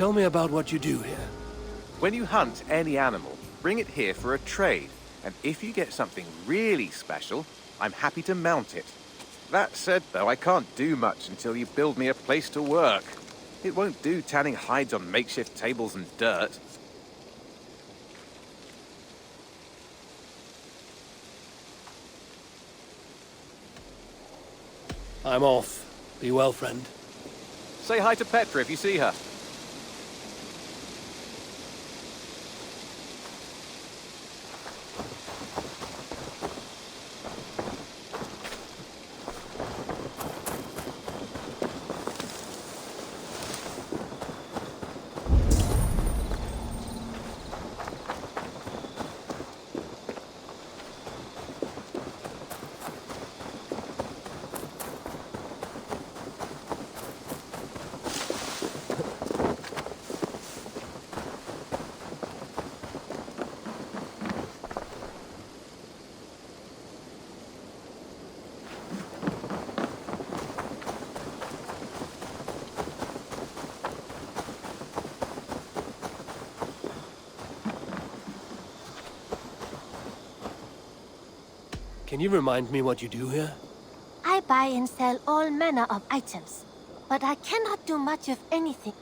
Tell me about what you do here. When you hunt any animal, bring it here for a trade. And if you get something really special, I'm happy to mount it. That said, though, I can't do much until you build me a place to work. It won't do tanning hides on makeshift tables and dirt. I'm off. Be well, friend. Say hi to Petra if you see her. Can you remind me what you do here? I buy and sell all manner of items, but I cannot do much of anything.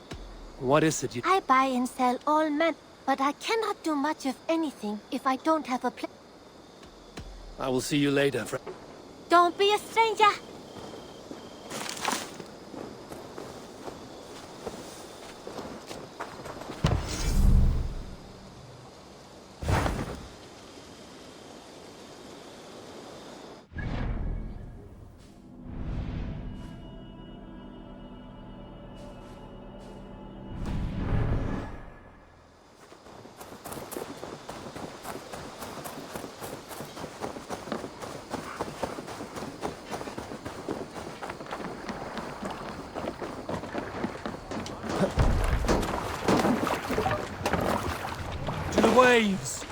What is it you... I buy and sell all but I cannot do much of anything if I don't have a place. I will see you later, friend. Don't be a stranger! To the waves!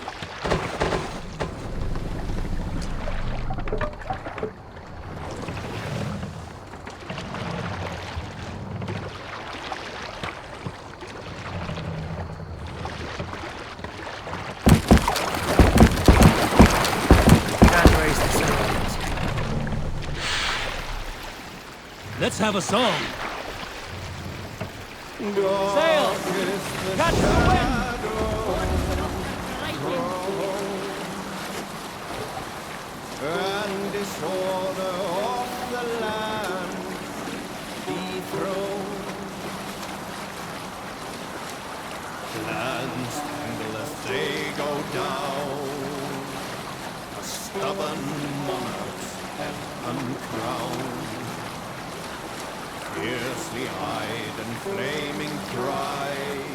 Can't raise the sails. Let's have a song. Sail! Catch the wind! And disorder of the land dethroned. Lands tangle as they go down. A stubborn monarchs have uncrowned. Fiercely eyed and flaming pride,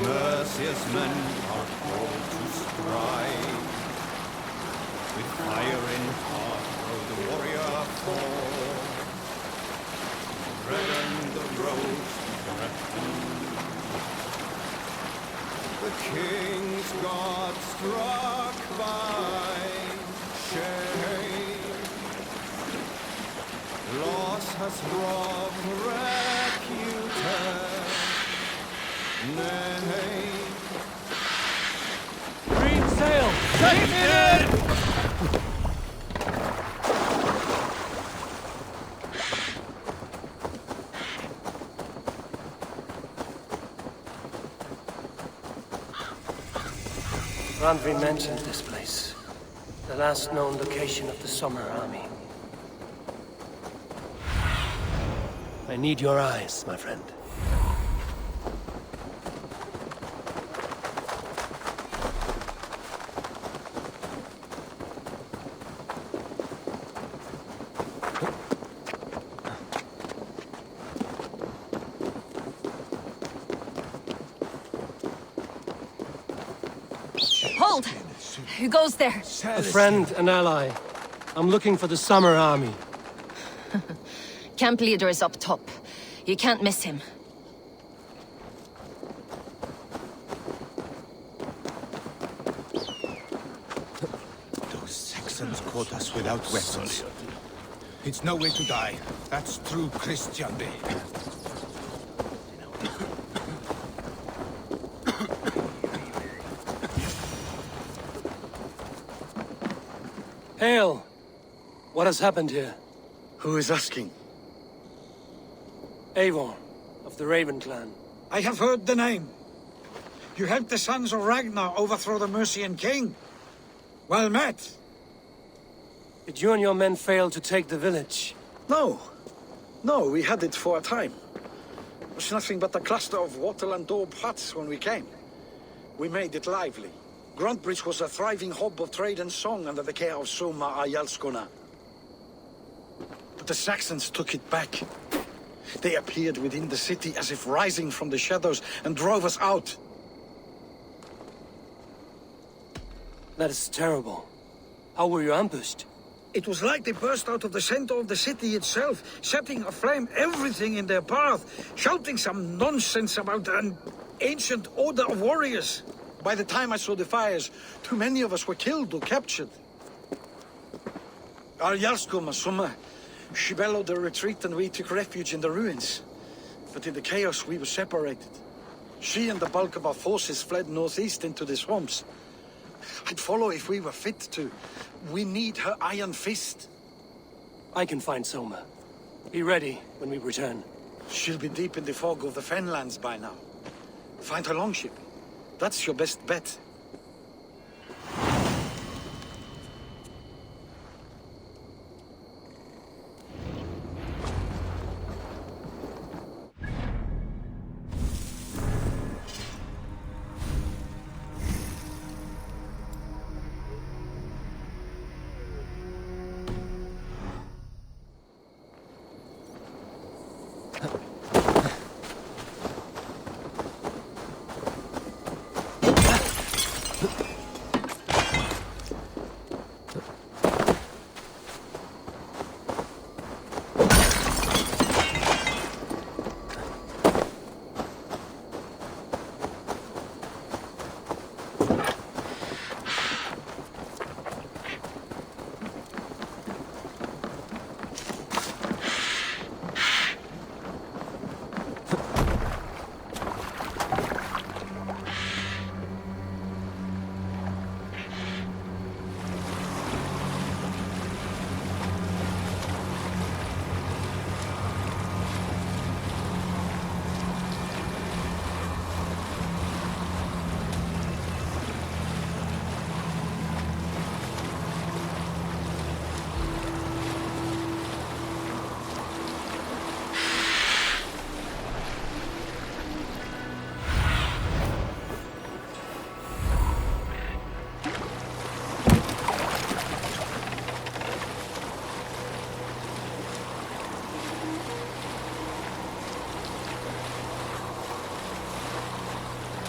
Mercia's men are called to stride. With fire in heart rode the warrior forth, reddened the roads threatened. The king's God struck by shame. Loss has robbed reputed name. Green sail! Take it in! Randvi mentioned this place. The last known location of the Summer Army. I need your eyes, my friend. Hold! Who goes there? A friend, an ally. I'm looking for the Summer Army. Camp leader is up top. You can't miss him. Those Saxons caught us without weapons. It's no way to die. That's true Christianity. Hail! What has happened here? Who is asking? Eivor, of the Raven clan. I have heard the name. You helped the sons of Ragnar overthrow the Mercian king. Well met. Did you and your men fail to take the village? No. No, we had it for a time. It was nothing but a cluster of wattle and daub huts when we came. We made it lively. Gruntbridge was a thriving hub of trade and song under the care of Soma Ayalskona. But the Saxons took it back. They appeared within the city as if rising from the shadows and drove us out. That is terrible. How were you ambushed? It was like they burst out of the center of the city itself, setting aflame everything in their path, shouting some nonsense about an ancient order of warriors. By the time I saw the fires, too many of us were killed or captured. Ayalskona, Soma, she bellowed a retreat and we took refuge in the ruins. But in the chaos we were separated. She and the bulk of our forces fled northeast into the swamps. I'd follow if we were fit to. We need her iron fist. I can find Soma. Be ready when we return. She'll be deep in the fog of the Fenlands by now. Find her longship. That's your best bet.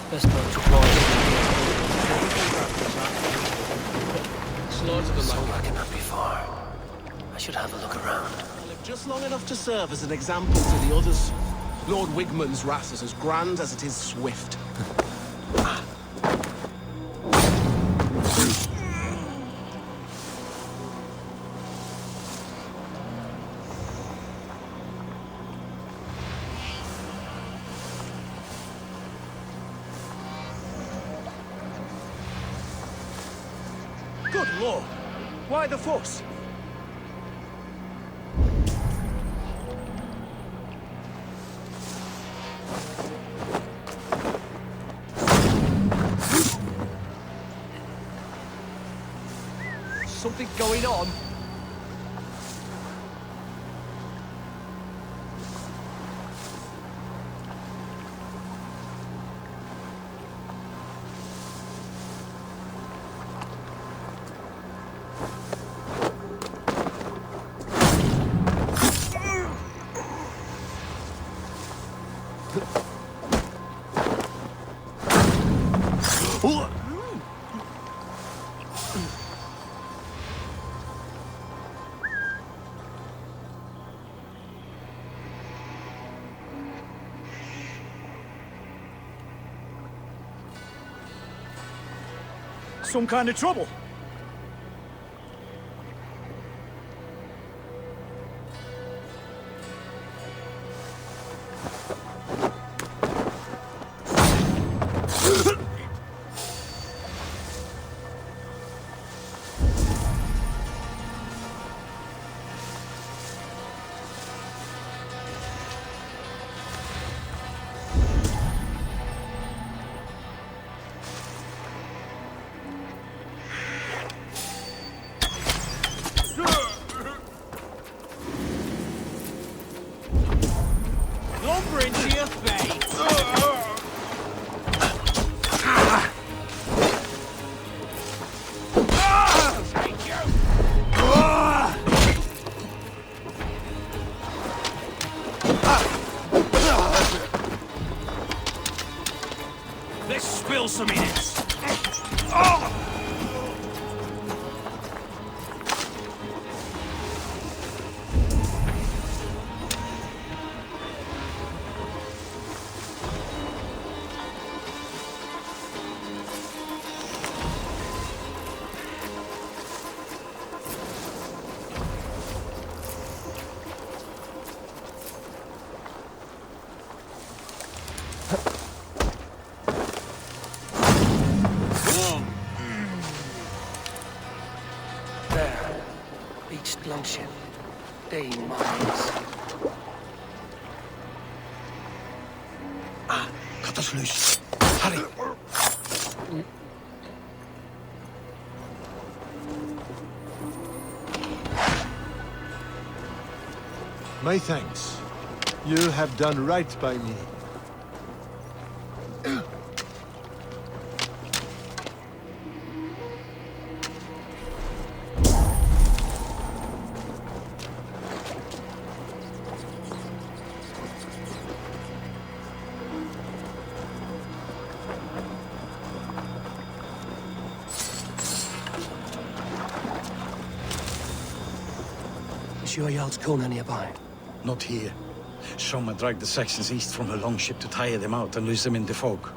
Best not to pause. Slaughter them like Soma cannot be far. I should have a look around. I live just long enough to serve as an example to the others. Lord Wigmund's wrath is as grand as it is swift. Good lord! Why the fuss? Something going on? Some kind of trouble. kill some idiots! There. Beached longship. Day mines. Cut us loose. Hurry. My thanks. You have done right by me. Is your Jarl's Kona nearby? Not here. Soma dragged the Saxons east from her longship to tire them out and lose them in the fog.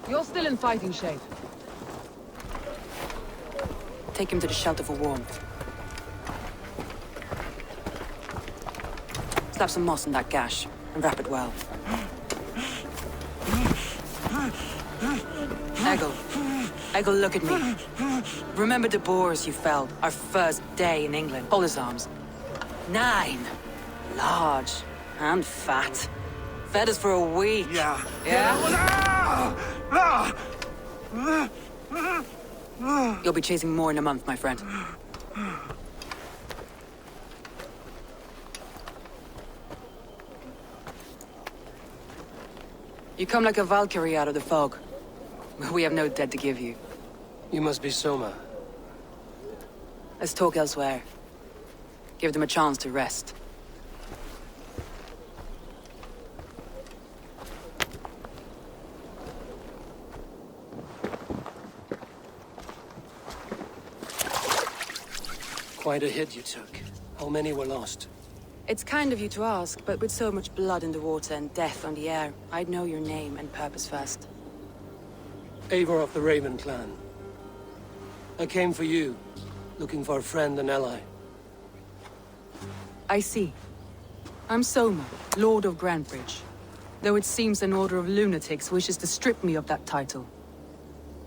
You're still in fighting shape. Take him to the shelter for warmth. Slap some moss in that gash, and wrap it well. Eggle, look at me. Remember the boars you felled, our first day in England? Hold his arms. 9. Large and fat. Fed us for a week. Yeah. Yeah? You'll be chasing more in a month, my friend. You come like a Valkyrie out of the fog. We have no dead to give you. You must be Soma. Let's talk elsewhere. Give them a chance to rest. Quite a hit you took. How many were lost? It's kind of you to ask, but with so much blood in the water and death on the air, I'd know your name and purpose first. Eivor of the Raven clan. I came for you, looking for a friend and ally. I see. I'm Soma, Lord of Grantebridge. Though it seems an order of lunatics wishes to strip me of that title.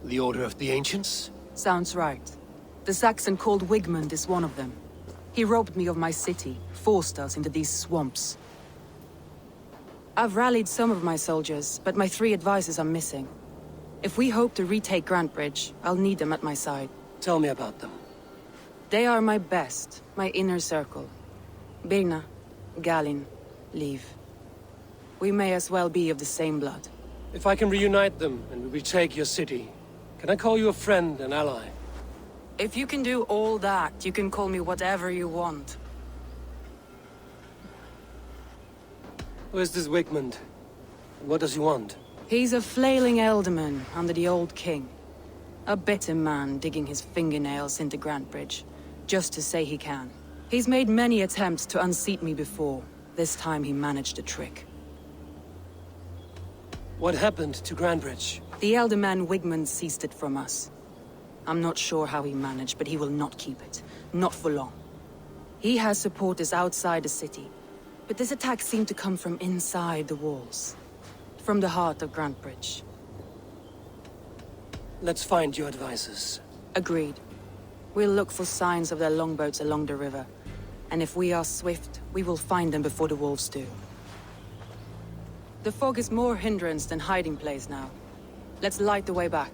The Order of the Ancients? Sounds right. The Saxon called Wigmund is one of them. He robbed me of my city, forced us into these swamps. I've rallied some of my soldiers, but my 3 advisors are missing. If we hope to retake Grantebridge, I'll need them at my side. Tell me about them. They are my best, my inner circle. Birna, Galin, Liv. We may as well be of the same blood. If I can reunite them and we retake your city, can I call you a friend and ally? If you can do all that, you can call me whatever you want. Where's this Wigmund? What does he want? He's a flailing elderman under the old king. A bitter man digging his fingernails into Grantebridge, just to say he can. He's made many attempts to unseat me before. This time he managed a trick. What happened to Grantebridge? The elderman Wigmund seized it from us. I'm not sure how he managed, but he will not keep it. Not for long. He has supporters outside the city, but this attack seemed to come from inside the walls. From the heart of Grantebridge. Let's find your advisors. Agreed. We'll look for signs of their longboats along the river. And if we are swift, we will find them before the wolves do. The fog is more hindrance than hiding place now. Let's light the way back.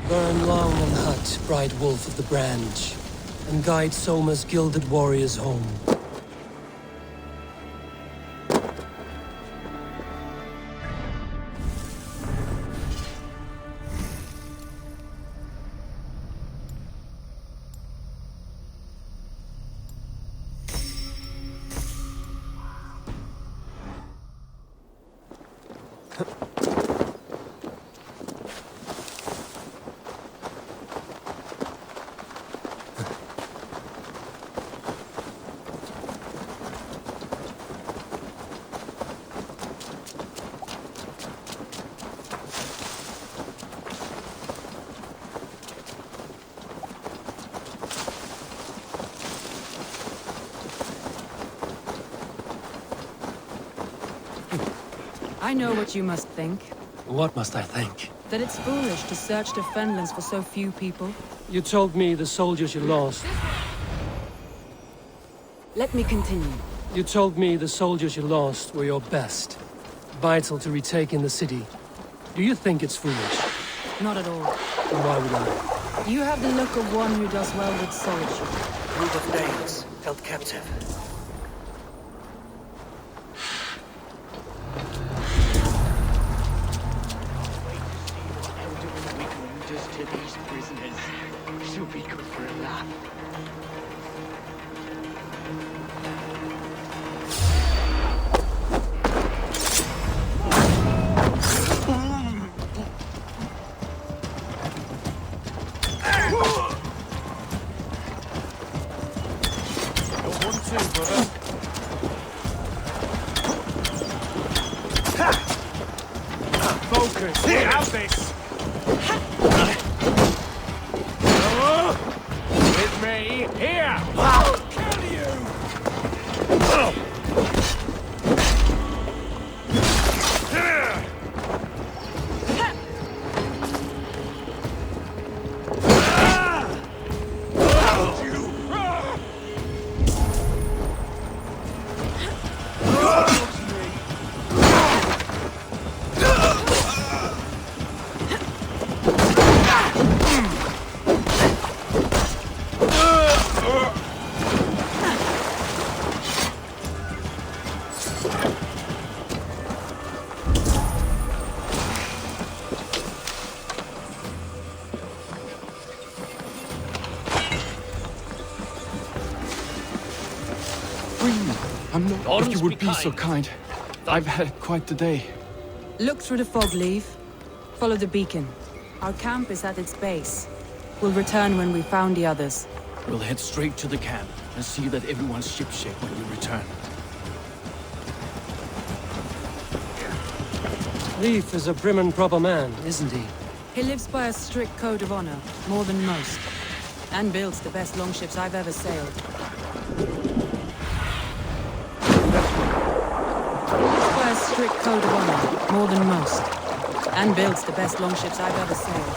Burn long and hut, bright wolf of the branch, and guide Soma's gilded warriors home. I know what you must think. What must I think? That it's foolish to search the Fenlands for so few people. You told me the soldiers you lost. Let me continue. You told me the soldiers you lost were your best. Vital to retake in the city. Do you think it's foolish? Not at all. Then why would I? You have the look of one who does well with solitude. Group of Danes held captive. Focus! Have this! With me, here! I'll kill you! If you would be so kind. I've had quite the day. Look through the fog, Leave. Follow the beacon. Our camp is at its base. We'll return when we've found the others. We'll head straight to the camp and see that everyone's shipshape when you return. Leif is a prim and proper man, isn't he? He lives by a strict code of honor, more than most. And builds the best longships I've ever sailed. By a strict code of honor, more than most. And builds the best longships I've ever sailed.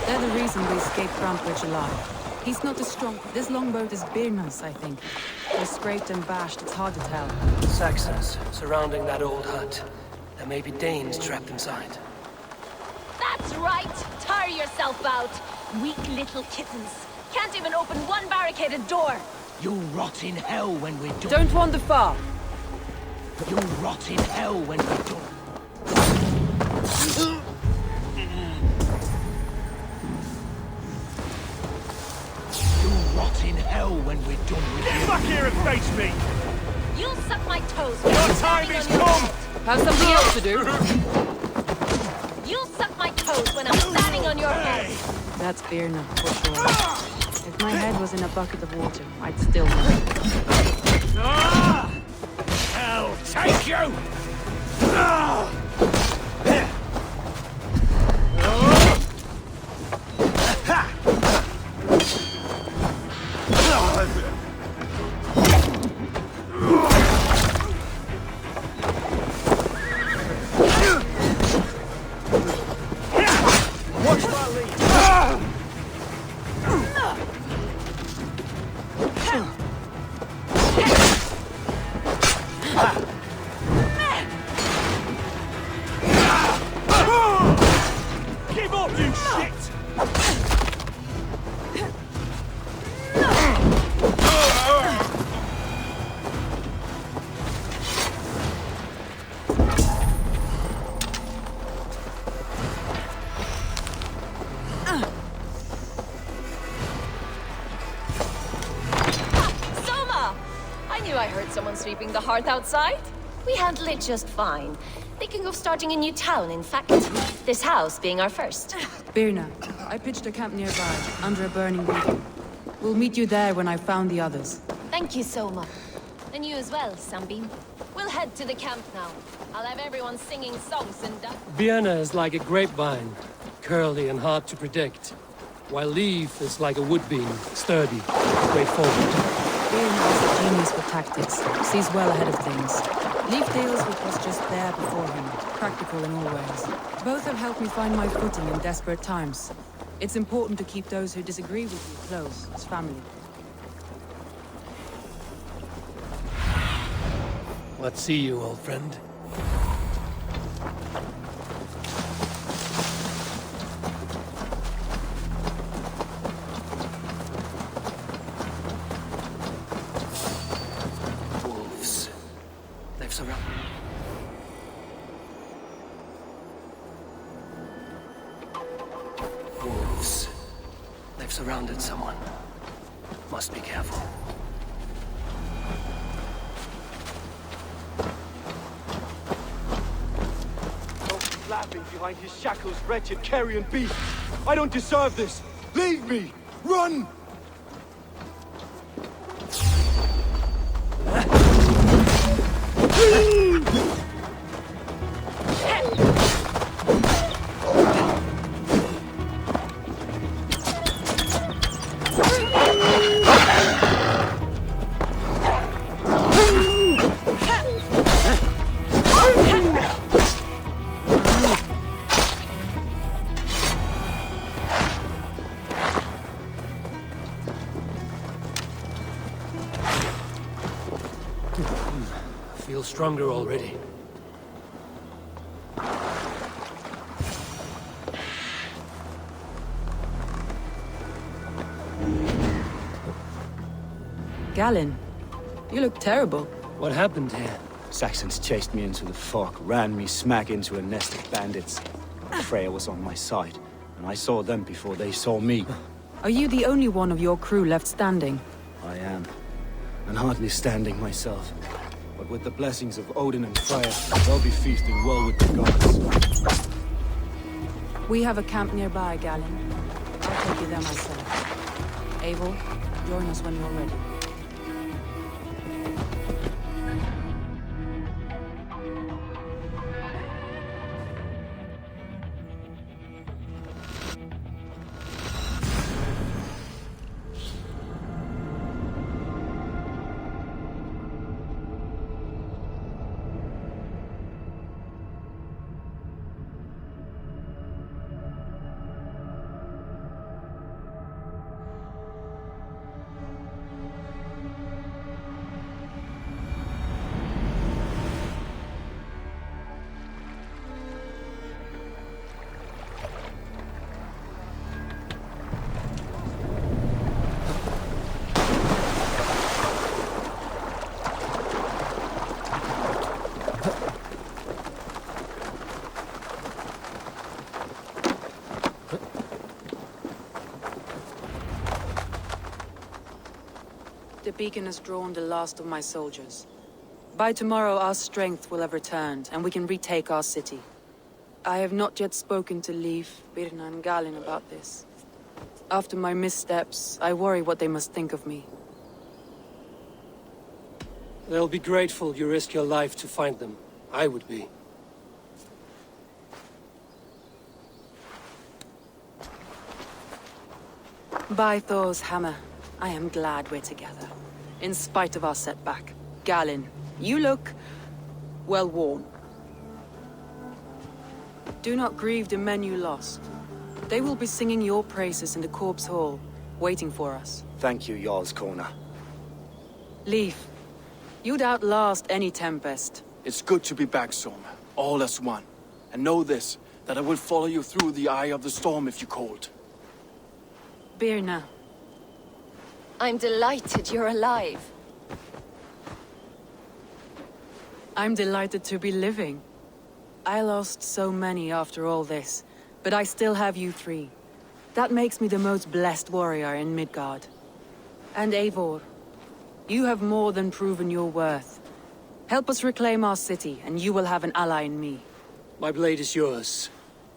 They're the reason we escaped Grantebridge alive. He's not as strong. This longboat is Birna's, I think. They're scraped and bashed, it's hard to tell. Saxons surrounding that old hut. There may be Danes trapped inside. That's right! Tire yourself out! Weak little kittens. Can't even open one barricaded door! You'll rot in hell when we're done. Don't wander far! You'll rot in hell when we're done. You'll rot in hell when we're done with you. Get back here and face me! You'll suck my toes when Your I'm time standing is on your come! head. Have something else to do? You'll suck my toes when I'm standing on your head. That's Birna, for sure. If my head was in a bucket of water, I'd still know. Hell, take you! Give up, you shit! Soma! I knew I heard someone sweeping the hearth outside. We handle it just fine. Thinking of starting a new town, in fact. This house being our first. Birna, I pitched a camp nearby, under a burning beacon. We'll meet you there when I've found the others. Thank you, Soma. And you as well, Sunbeam. We'll head to the camp now. I'll have everyone singing songs and Vienna is like a grapevine, curly and hard to predict, while Leaf is like a wood beam, sturdy, straightforward. Birna is a genius with tactics, sees well ahead of things. Leaf deals with what's just there before him, practical in all ways. Both have helped me find my footing in desperate times. It's important to keep those who disagree with you close, as family. What see you, old friend? Wolves. They've surrounded. Wolves. They've surrounded someone. Must be careful. Laughing behind his shackles, wretched carrion beast! I don't deserve this! Leave me! Run! Feel stronger already. Galen, you look terrible. What happened here? Saxons chased me into the fog, ran me smack into a nest of bandits. Freya was on my side, and I saw them before they saw me. Are you the only one of your crew left standing? I am, and hardly standing myself. But with the blessings of Odin and Freya, I'll be feasting well with the gods. We have a camp nearby, Galen. I'll take you there myself. Eivor, join us when you're ready. beacon has drawn the last of my soldiers. By tomorrow, our strength will have returned, and we can retake our city. I have not yet spoken to Leif, Birna, and Galin about this. After my missteps, I worry what they must think of me. They'll be grateful you risk your life to find them. I would be. By Thor's hammer, I am glad we're together. In spite of our setback. Galin, you look well worn. Do not grieve the men you lost. They will be singing your praises in the Corpse Hall, waiting for us. Thank you, Jarl's Kona. Leif, you'd outlast any tempest. It's good to be back, Soma. All as one. And know this, that I will follow you through the eye of the storm if you called. Birna. I'm delighted you're alive. I'm delighted to be living. I lost so many after all this, but I still have you three. That makes me the most blessed warrior in Midgard. And Eivor, you have more than proven your worth. Help us reclaim our city, and you will have an ally in me. My blade is yours.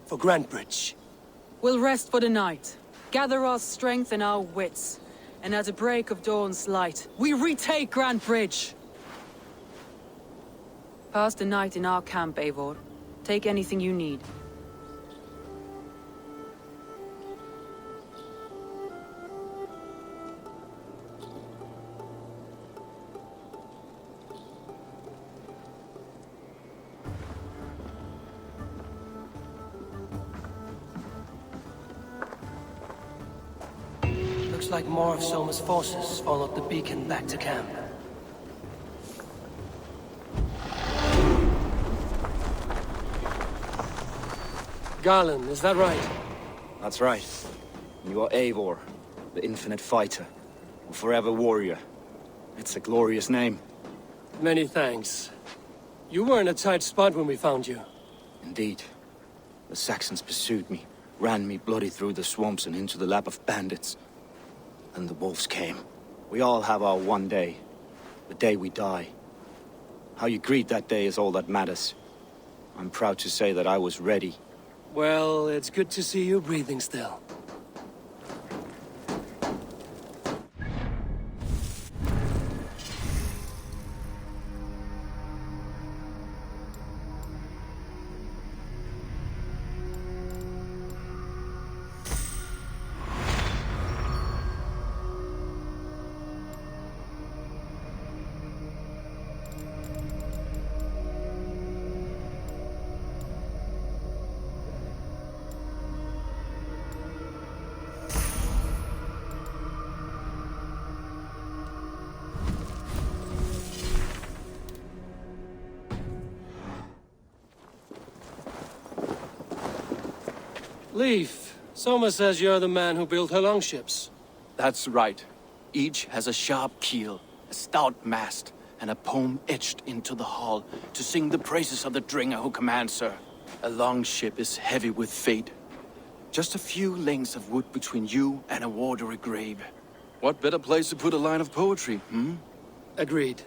For Grantebridge. We'll rest for the night, gather our strength and our wits, and at the break of dawn's light, we retake Grantebridge! Pass the night in our camp, Eivor. Take anything you need. Looks like more of Soma's forces followed the beacon back to camp. Garland, is that right? That's right. You are Eivor, the infinite fighter, a forever warrior. It's a glorious name. Many thanks. You were in a tight spot when we found you. Indeed. The Saxons pursued me, ran me bloody through the swamps and into the lap of bandits. And the wolves came. We all have our one day. The day we die. How you greet that day is all that matters. I'm proud to say that I was ready. Well, it's good to see you breathing still. Leif, Soma says you're the man who built her longships. That's right. Each has a sharp keel, a stout mast, and a poem etched into the hull to sing the praises of the Dringer who commands her. A longship is heavy with fate. Just a few lengths of wood between you and a watery grave. What better place to put a line of poetry, hmm? Agreed.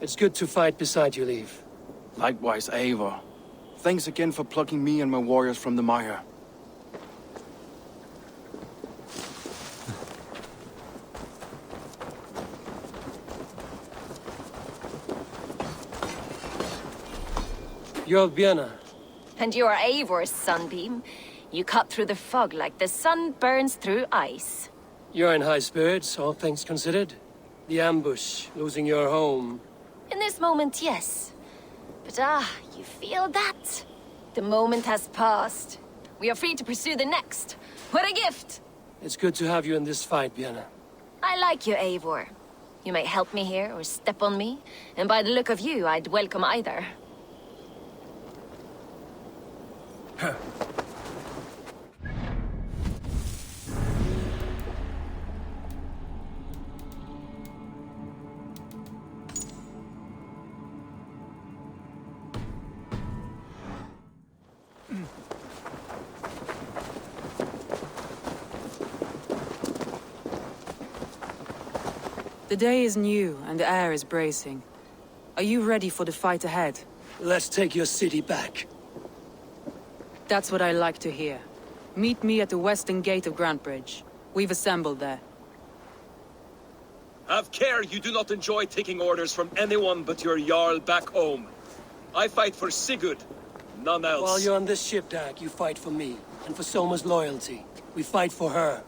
It's good to fight beside you, Leif. Likewise, Eivor. Thanks again for plucking me and my warriors from the mire. You're Birna. And you're Eivor's sunbeam. You cut through the fog like the sun burns through ice. You're in high spirits, all things considered. The ambush, losing your home. In this moment, yes. But you feel that? The moment has passed. We are free to pursue the next. What a gift! It's good to have you in this fight, Birna. I like you, Eivor. You may help me here or step on me, and by the look of you, I'd welcome either. The day is new, and the air is bracing. Are you ready for the fight ahead? Let's take your city back. That's what I like to hear. Meet me at the western gate of Grantbridge. We've assembled there. Have care you do not enjoy taking orders from anyone but your Jarl back home. I fight for Sigurd, none else. While you're on this ship, Dag, you fight for me, and for Soma's loyalty. We fight for her.